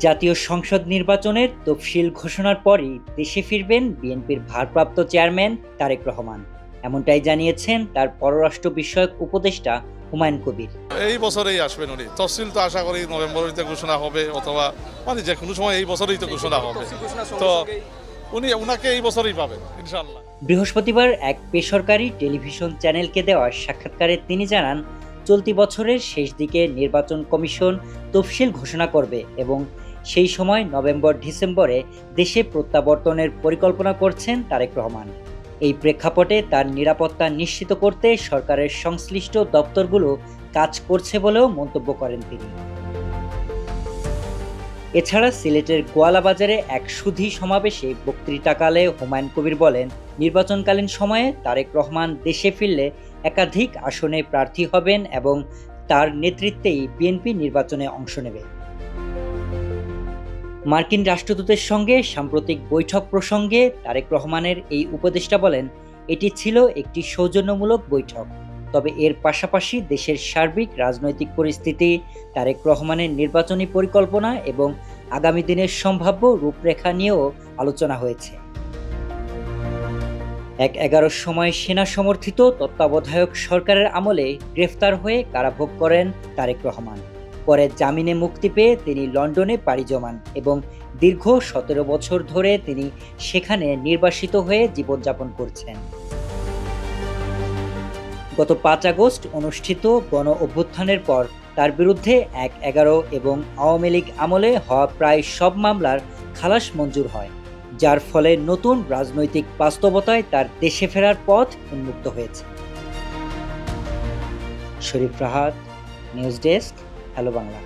জাতীয় সংসদ নির্বাচনের তফসিল ঘোষণার পরই দেশে ফিরবেন বিএনপির ভারপ্রাপ্ত চেয়ারম্যান তারেক রহমান। এমনটাই জানিয়েছেন তার পররাষ্ট্র বিষয়ক উপদেষ্টা হুমায়ুন কবির। এই বছরেই আসবেন উনি। তফসিল তো আশা করি নভেম্বরেতে ঘোষণা হবে, অথবা যে কোনো সময় এই বছরেই তো ঘোষণা হবে। তো উনাকে এই বছরই পাবেন ইনশাআল্লাহ। বৃহস্পতিবার এক বেসরকারি টেলিভিশন চ্যানেলকে দেওয়া সাক্ষাৎকারে তিনি জানান, চলতি বছরের শেষ দিকে নির্বাচন কমিশন তফসিল ঘোষণা করবে এবং সেই সময় নভেম্বর-ডিসেম্বরে দেশে প্রত্যাবর্তনের পরিকল্পনা করছেন তারেক রহমান। এই প্রেক্ষাপটে তার নিরাপত্তা নিশ্চিত করতে সরকারের সংশ্লিষ্ট দপ্তরগুলো কাজ করছে বলেও মন্তব্য করেন তিনি। এছাড়া সিলেটের গোয়ালাবাজারে এক সুধী সমাবেশে বক্তৃতাকালে হুমায়ুন কবির বলেন, নির্বাচনকালীন সময়ে তারেক রহমান দেশে ফিরলে একাধিক আসনে প্রার্থী হবেন এবং তার নেতৃত্বেই বিএনপি নির্বাচনে অংশ নেবে। মার্কিন রাষ্ট্রদূতের সঙ্গে সাম্প্রতিক বৈঠক প্রসঙ্গে তারেক রহমানের এই উপদেষ্টা বলেন, এটি ছিল একটি সৌজন্যমূলক বৈঠক। তবে এর পাশাপাশি দেশের সার্বিক রাজনৈতিক পরিস্থিতি, তারেক রহমানের নির্বাচনী পরিকল্পনা এবং আগামী দিনের সম্ভাব্য রূপরেখা নিয়েও আলোচনা হয়েছে। ১/১১ সময় সেনা সমর্থিত তত্ত্বাবধায়ক সরকারের আমলে গ্রেফতার হয়ে কারাভোগ করেন তারেক রহমান। পরে জামিনে মুক্তি পেয়ে তিনি লন্ডনে পাড়ি জমান এবং দীর্ঘ ১৭ বছর ধরে তিনি সেখানে নির্বাসিত হয়ে জীবনযাপন করছেন। গত ৫ আগস্ট অনুষ্ঠিত গণ অভ্যুত্থানের পর তার বিরুদ্ধে ১/১১ এবং আওয়ামী লীগ আমলে হওয়া প্রায় সব মামলার খালাস মঞ্জুর হয়, যার ফলে নতুন রাজনৈতিক বাস্তবতায় তার দেশে ফেরার পথ উন্মুক্ত হয়েছে। Sharif Rahat, news desk, hello Bangla.